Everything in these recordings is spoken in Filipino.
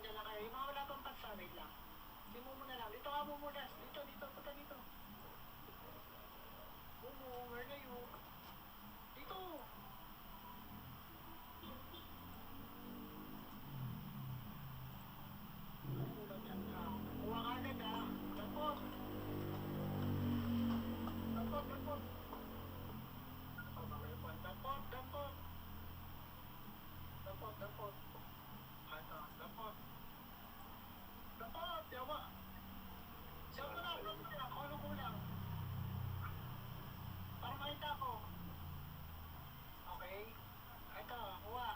dyan lang kayo. Yung mga wala pang patsa, wait lang. Hindi mo muna lang. Dito ka mo muna. Dito, dito. Punta dito. Mumu, where are you? Dito. Kulang dyan ka. Kuha ka agad ah. Dampot. Dampot, dampot. Dampot, dampot. Dampot, dampot. Ito, dampot. Dampot, yawa. Siya mo lang, kung ano kulang. Para makita ko. Okay. Ito, kuha.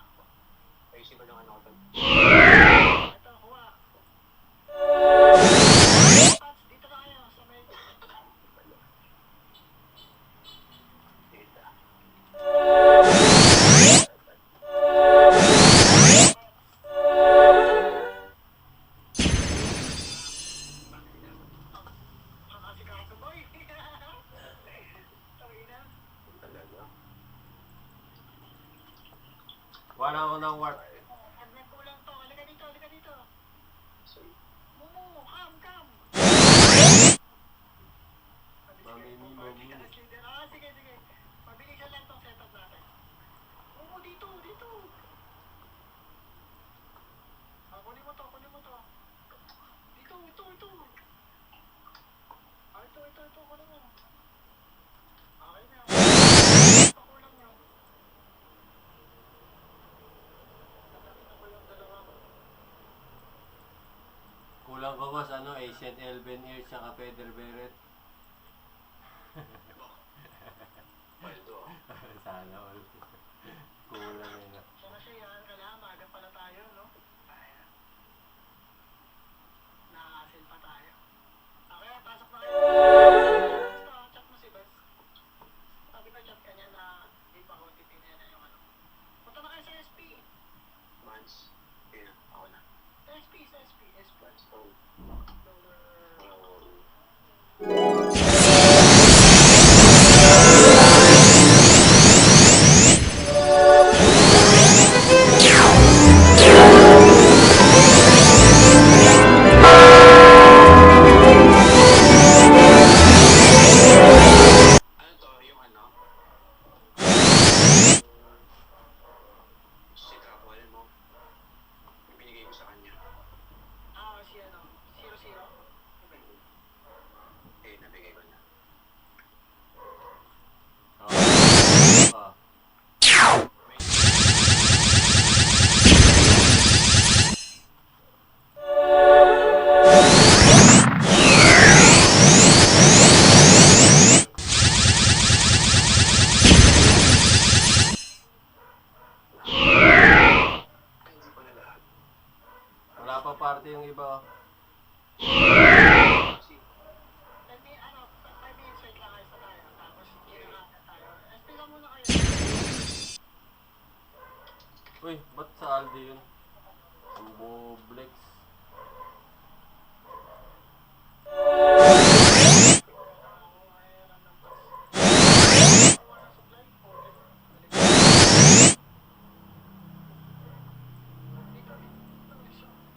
Ayusin ko lang ano ko. Ito, kuha. Pats, dito na kayo sa may... Dita. Makasikaso, boy. Tawin na. Talaga. Wala ako ng warp. Pag nagkulang to, halika dito, halika dito. So, Mumu, come. Mamimi. Ah, sige. Mabilisan lang tong setup natin. Mumu, dito. Ah, kunin mo to. Dito. Ah, ito, kunin mo. Okay na. Pakulang nyo. Nakita ko yung dalawa ko. Kulang ko boss, ano, Ancient Elven Ear, tsaka Feather Beret. paldo. Sana all. Kulang yun ah. So kasi yan, kailangan maaga pala tayo, no? Nakasil pa tayo. Okay, pasok na kayo. Basta, chat mo si Bes. Sabi ko chat ka niya na di pa OTP na yan yung ano. Punta na kayo sa SP. Months. Kaya, ako na. Sa SP. Months. Oh. Ano to? Yung ano? Si Trapol mo. Yung binigay mo sa kanya. Ah, si ano? 00? Eh, nabigay ko na. Ah. Ay, hindi pa na lahat. Wala pa party yung iba oh. Kasi, 5 minutes wait lang kayo sa tayo. Tapos kinakakat tayo. SP lang muna kayo. Uy, ba't sa Aldi yun? Ang Boblex.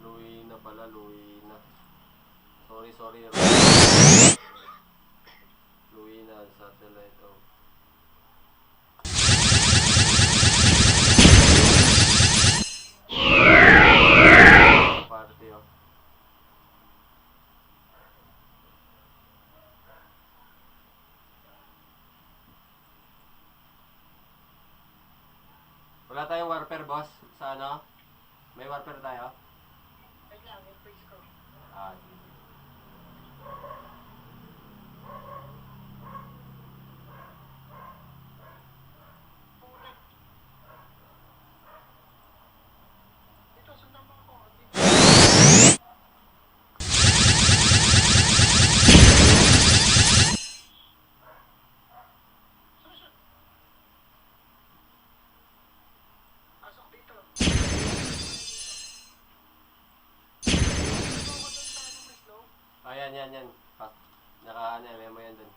Luina pala, Luina. Sorry. Luina, satellite oh. Party oh. Wala tayong warfare boss sa ano? May warfare tayo? Wait lang, yung freeze ko. Ah, sige. Putik. Dito, sundan mo ako. Dito. Susunod. Pasok dito. Yan. Naka-ano, mo yan dun.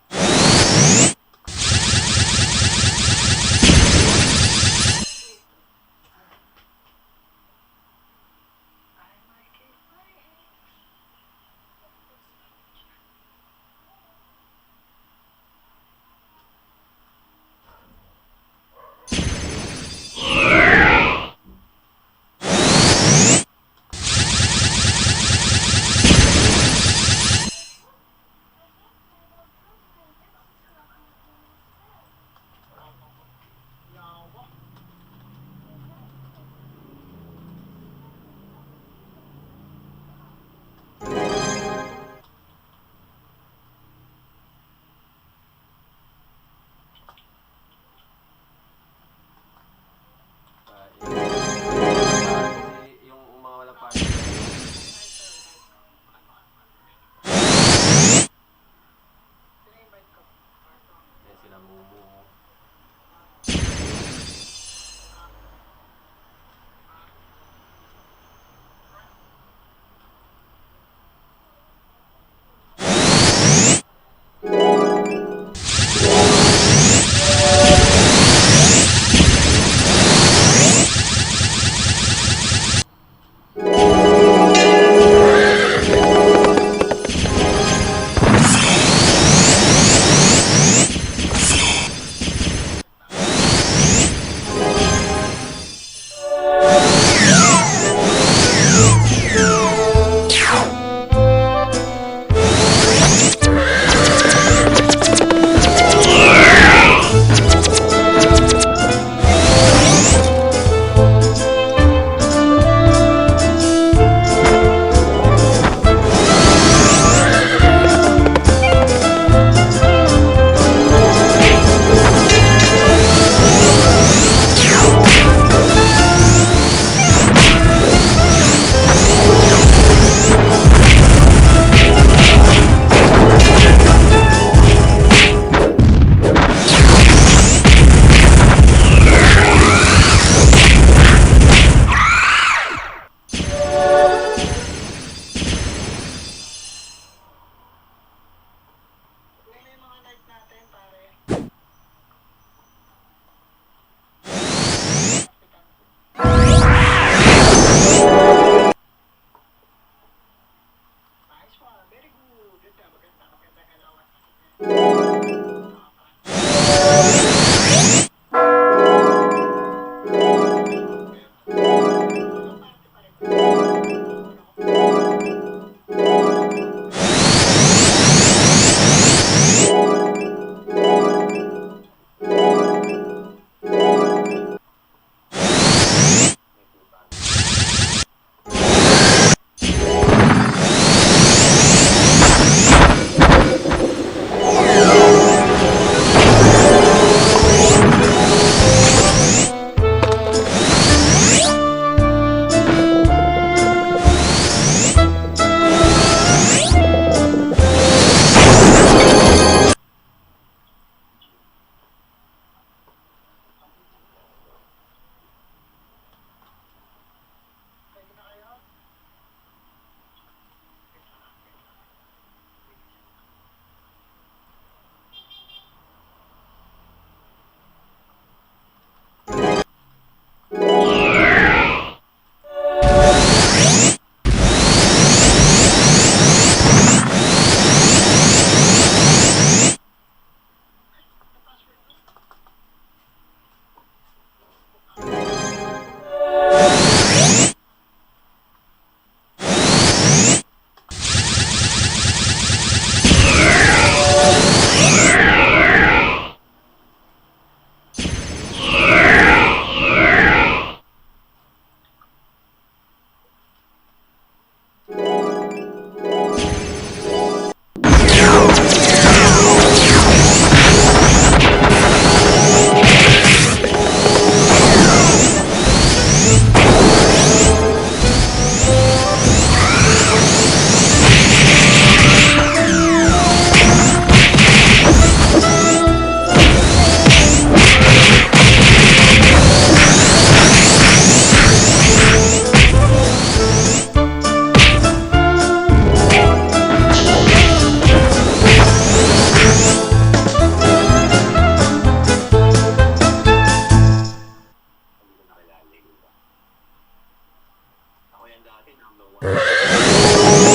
dati, number 1.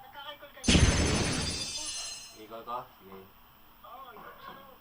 Nagkakaikol kayo. Ikaw ka? Sige. Oo, yung sa loob.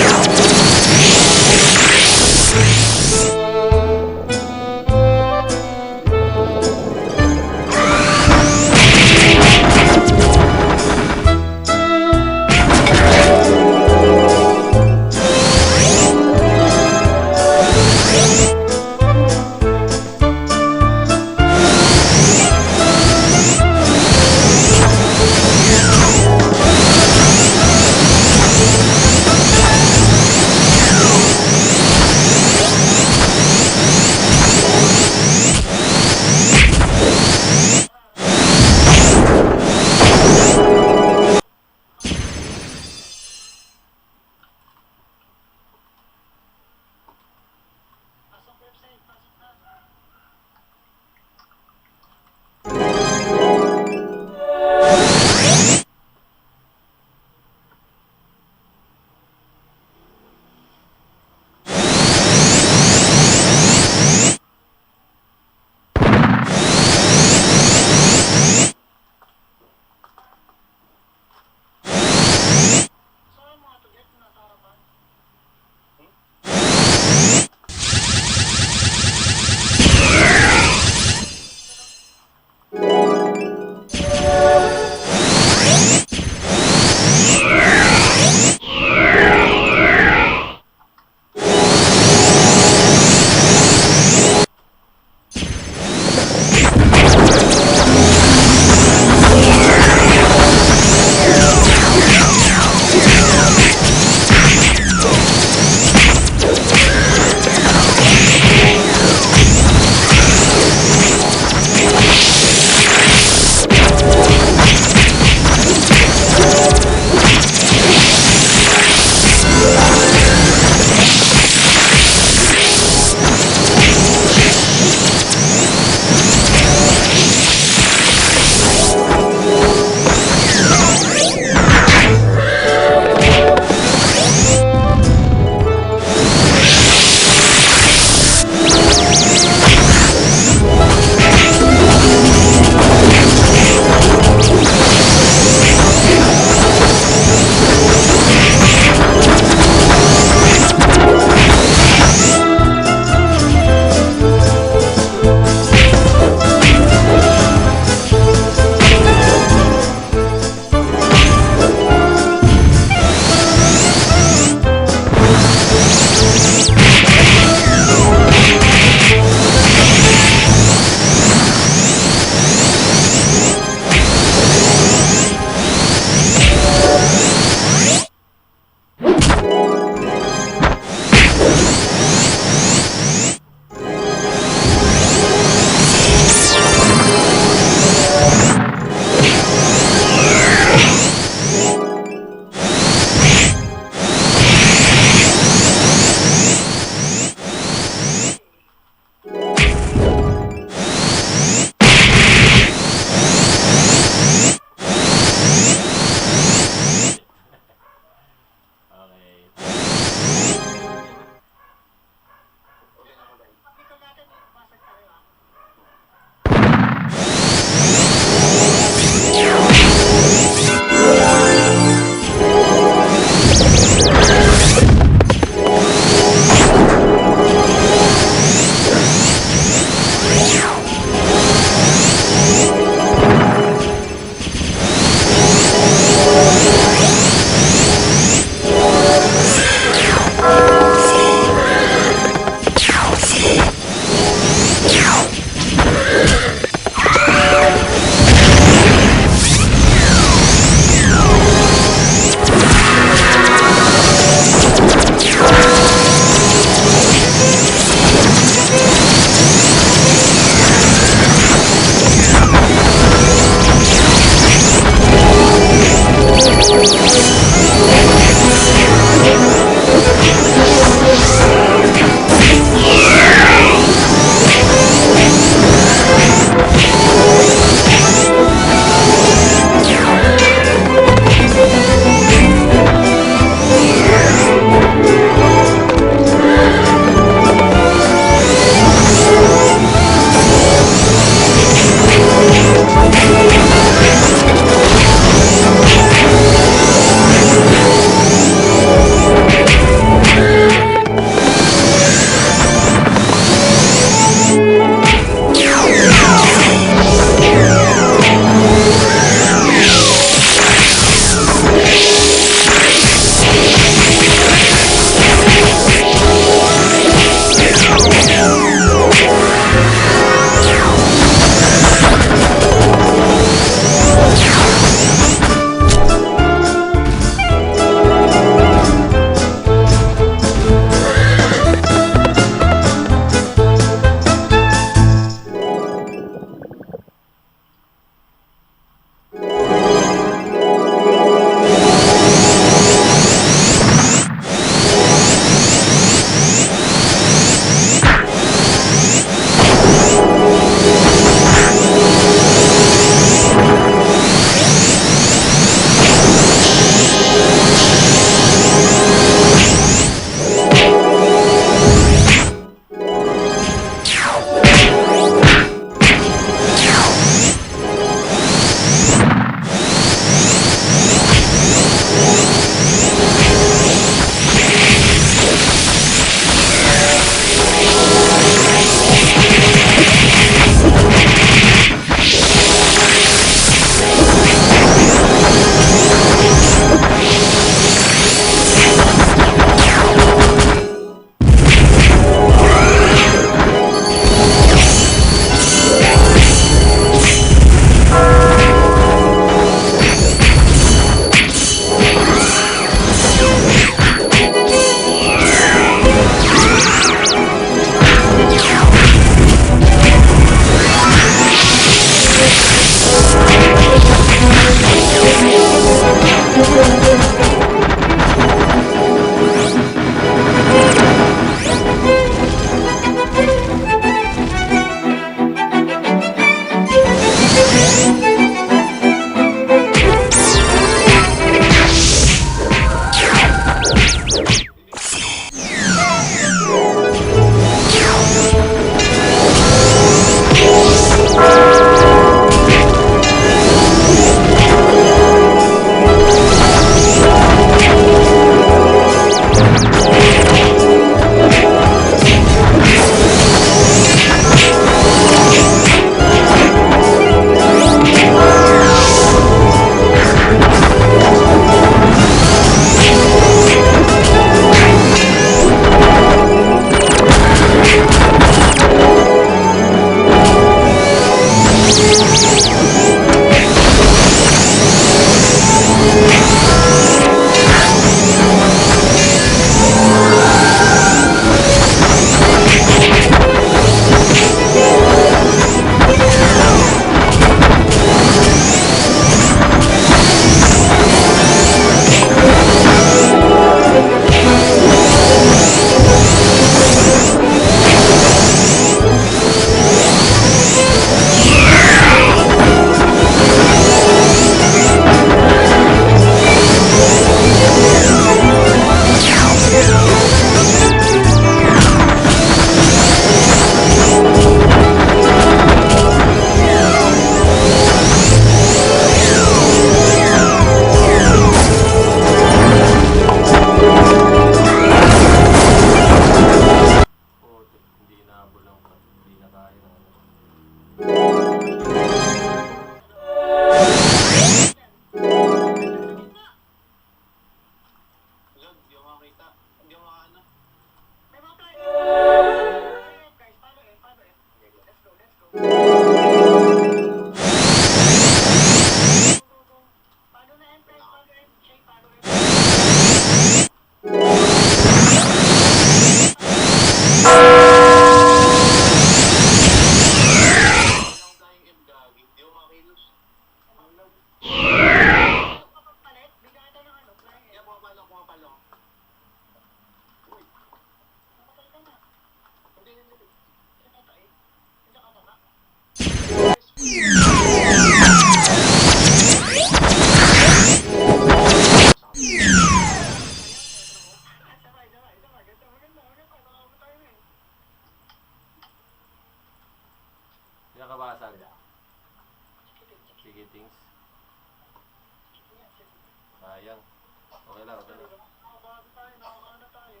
Okay lang, okay lang. Nakabago tayo, nakakaano tayo.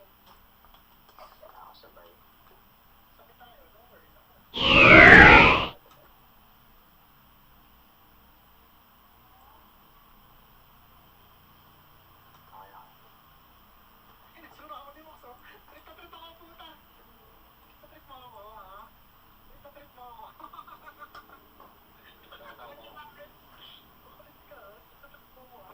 Nakakasabay. Sakit tayo, no worry lang. Kaya. Sura ako ni Max, oh. Trip na trip ako, puta. Sa trip mo ako, ha? Trip na trip mo ako. Kulit ka, sa trip mo ako, ha?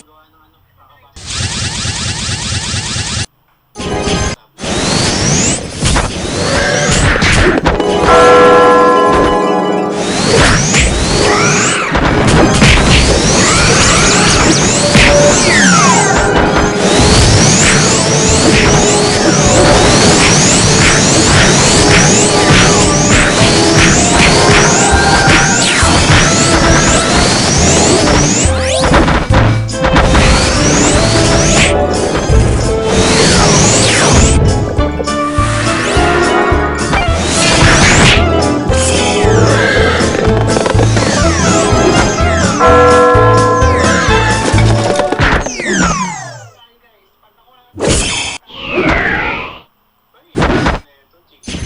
Gawa ng ano, kakabasa. Guys, pag nakuha natin, Ito, chicken.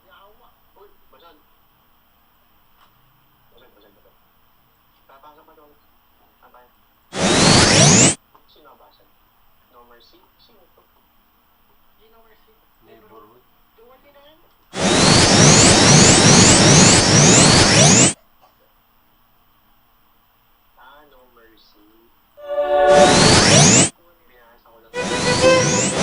yawa. Uy, basag. Basag, basag, basag. Papasok pa doon. Abay. Sino ang basag? No Mercy? Sino to? Gino Mercy. Neighborhood. Duwal din na yan. Ah, No Mercy. Binasa ko lang.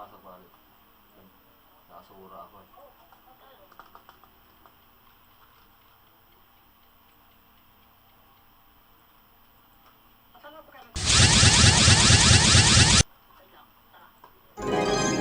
pasok pa ulit. Nakasura ako eh. Asan na pagkain? Ay lang, tara.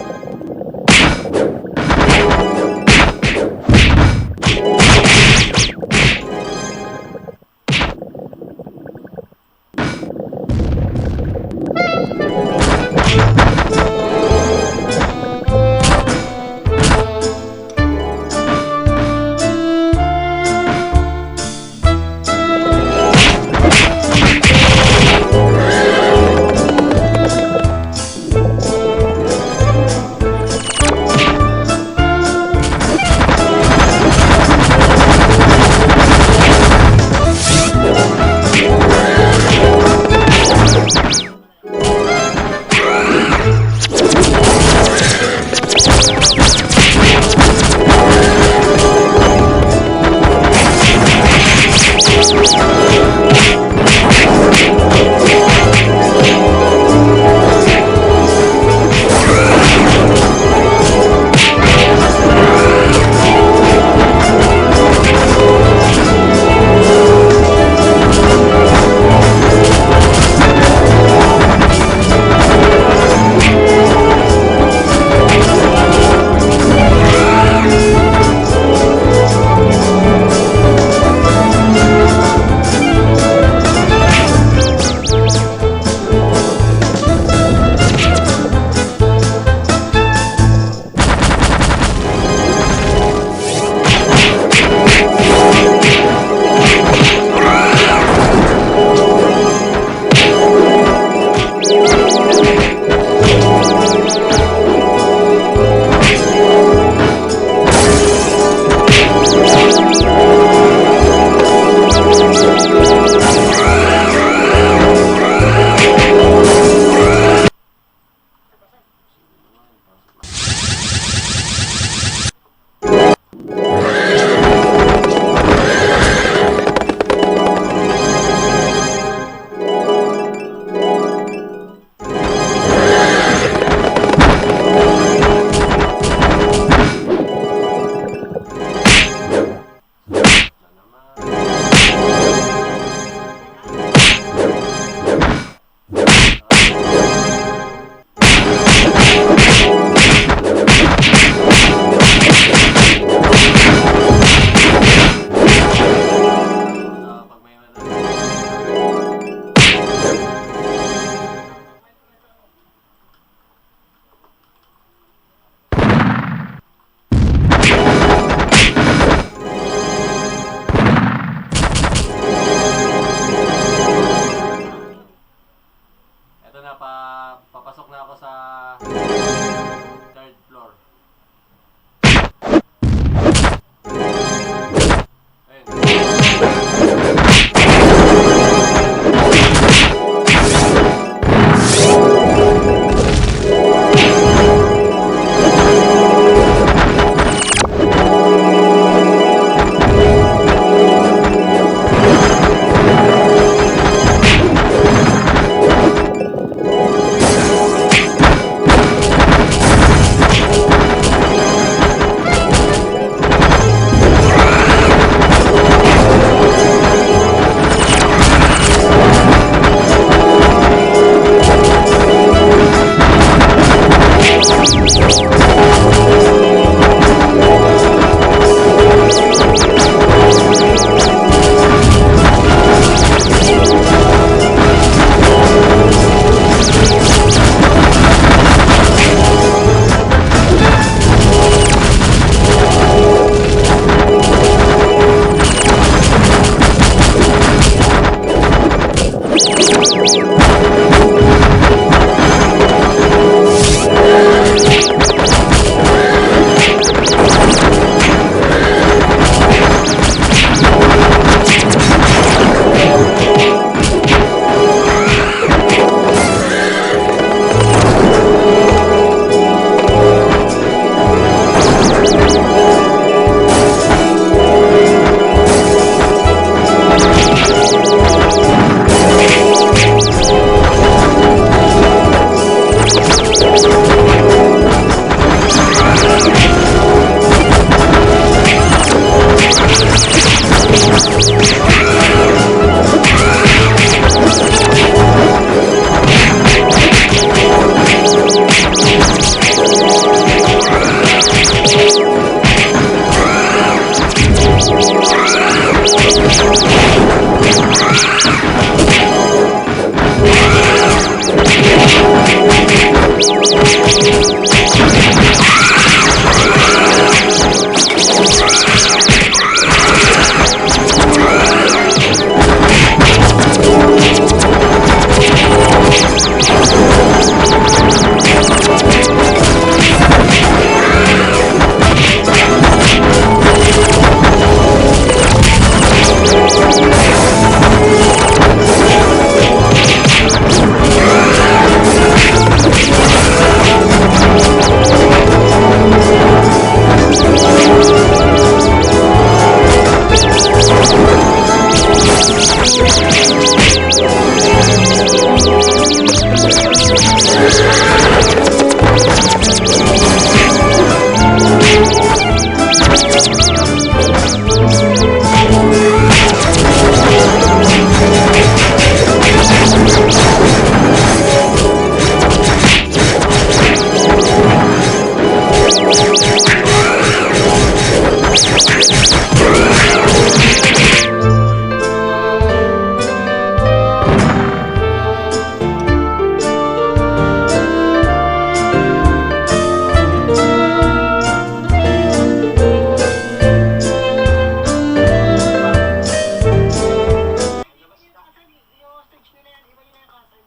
stage nila yan, iba nila yung castle.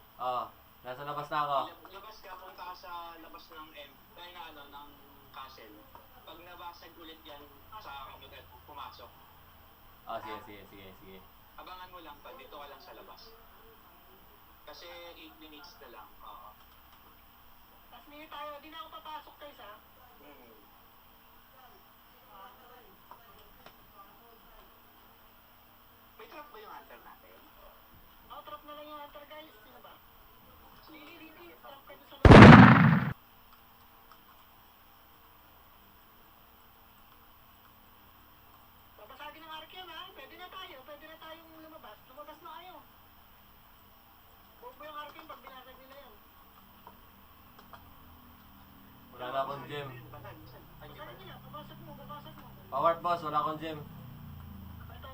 Nasa labas na ako. Labas ka, punta ka sa labas ng ng castle. Pag nabasag ulit yan sa kapital, pumasok. Sige. Abangan mo lang, dito ka lang sa labas. Kasi 8 minutes na lang. Tapos minute tayo, di na ako papasok guys ha. May trap ba yung hunter natin? Trap na lang yung hunter guys, sino ba? Hindi, trap kayo sa loob. Babasagin ng ark yan ha, pwede na tayong lumabas na kayo. Bobo yung ark yun pag binasag nila yan. Wala na akong gem. Basagin nila, babasag mo. Powered boss, wala akong gem. Ito.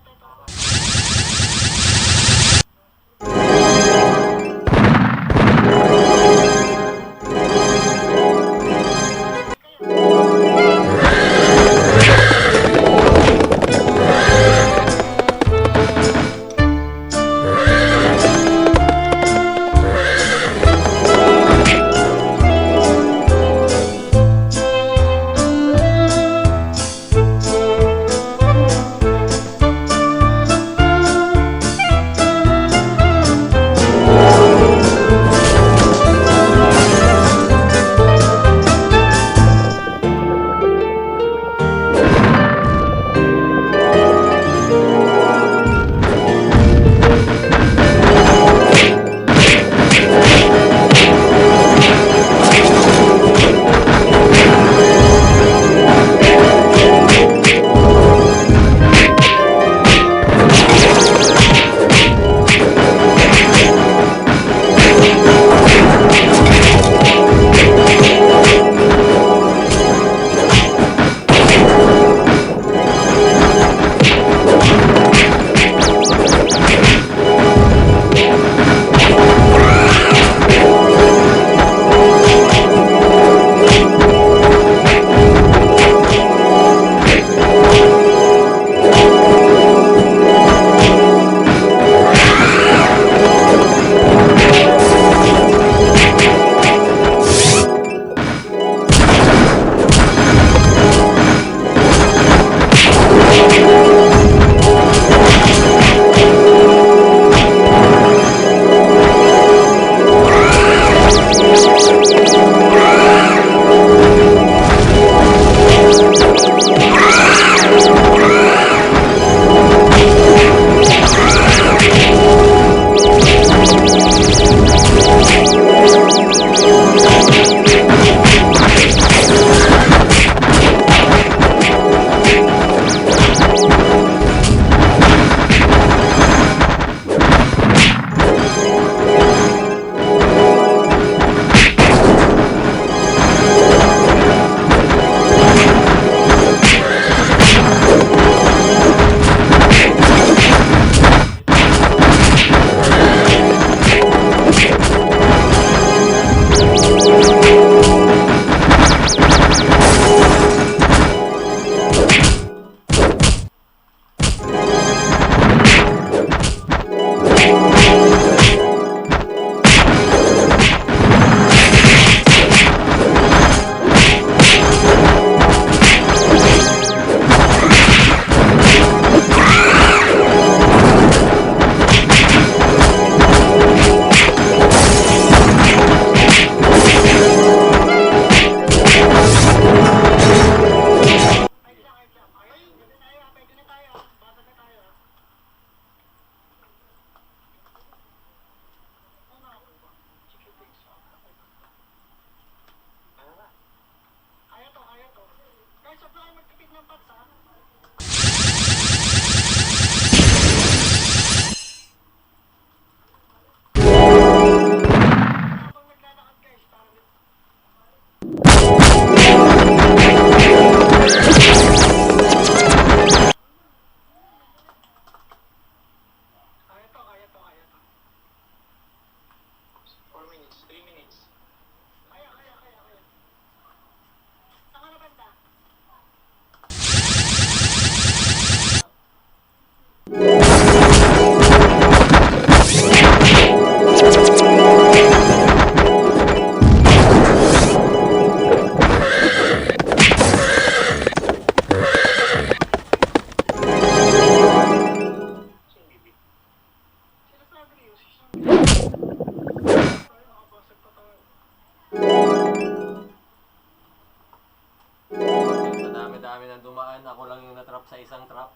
isang trap.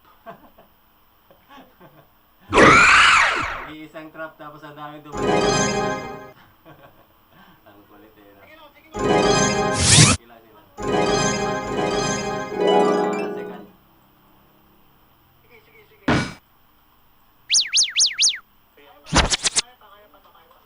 Nag-iisang trap tapos ang dami dumating. Ang kulit eh. No? Sige lang, sige lang. Ilan sila? Second. Sige, sige, sige. Kaya pa, kaya pa to, kaya pa.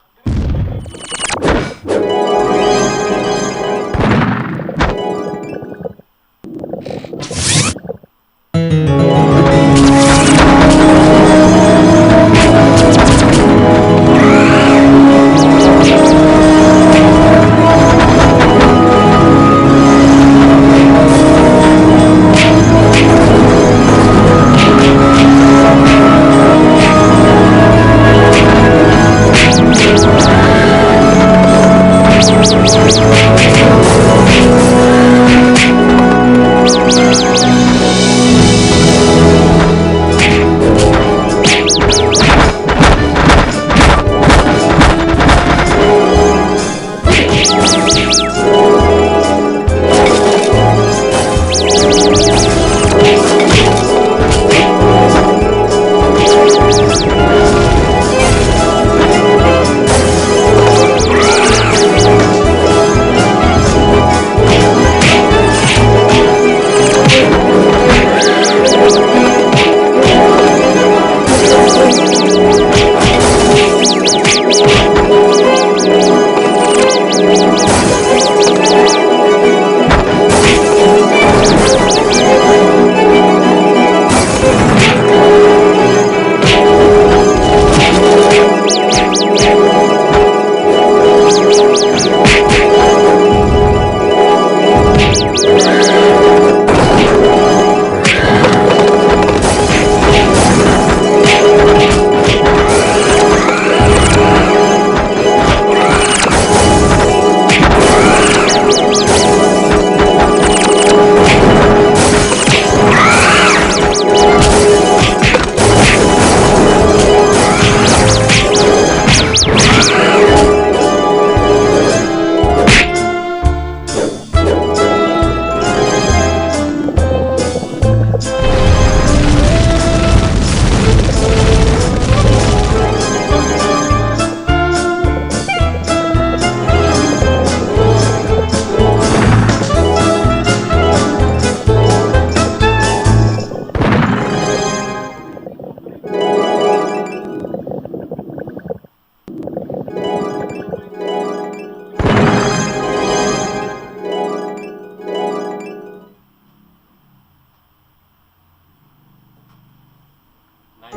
Nice.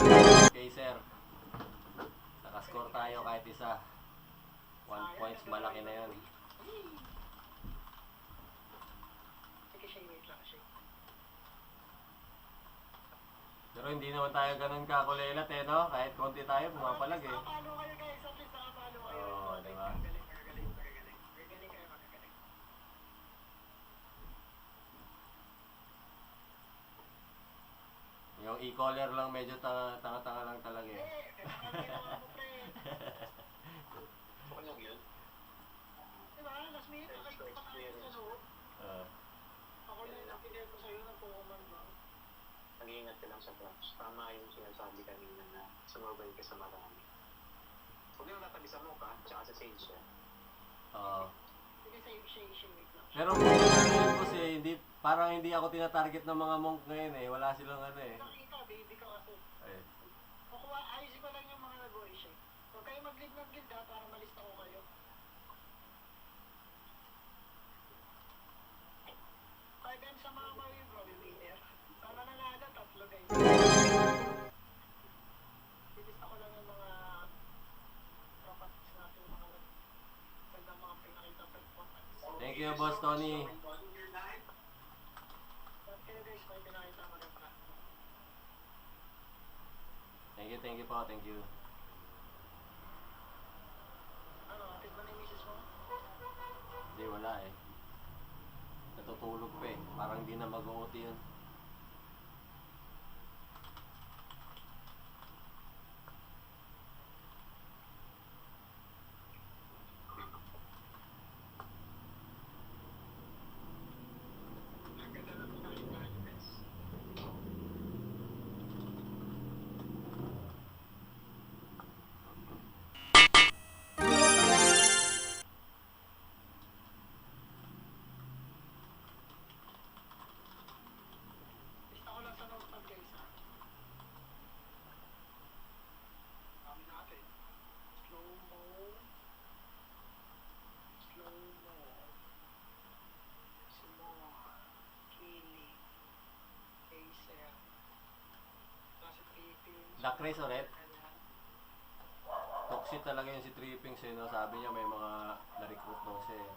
Okay, sir. Nakascore tayo kahit isa. 1 points, malaki na yun. Sige, Shay, wait lang, Shay. Pero hindi naman tayo ganun kakulelat eh, no? Kahit konti tayo, pumapalag eh. Nakapalo kayo, guys. At least nakapalo kayo. Oo, di ba? Magaling, magaling, magaling. Magaling kayo, magaling. Yung e-collar lang medyo tanga-tanga lang talaga eh. Kailangan ginawa mo, pre. Okay lang yun. Diba? Last minute, nakikita ka kayo sa loob. Ah. Ako na yung napinil ko sa'yo ng Pokemon ba? Nag-iingat ka lang sa props. Tama yung sinasabi kanina na sumabay ka sa marami. Huwag yung tatabi sa mukha, tsaka sa sage siya. Oo. Sige, Shay, wait lang. Pero kung tinatanong ko hindi, parang hindi ako tinatarget ng mga monk ngayon eh. Wala silang ano eh. Nakita, baby ka kasi. Ay. Kukuha, ayusin ko lang yung mga nag-voice Shay. Huwag kayo mag-lead ng guild ha, para malista ko kayo. Kahit yan sa mga mawin bro, winner. Sana nanalo, tatlo guys. Ilista ko lang yung mga properties natin, mga ganda mga pinakita performance. Thank you, Boss Tony. Ba't kayo guys, may pinakita maganda? Thank you po, thank you. Ano, atin ba na yung misis mo? Hindi, wala eh. Natutulog pa eh. Parang hindi na mag-OT yun. Ang ganda na pinakita niyo guys. Black Race ulit. Toxic talaga yun si Tripping, no? Sabi niya may mga na-recruit daw siya eh.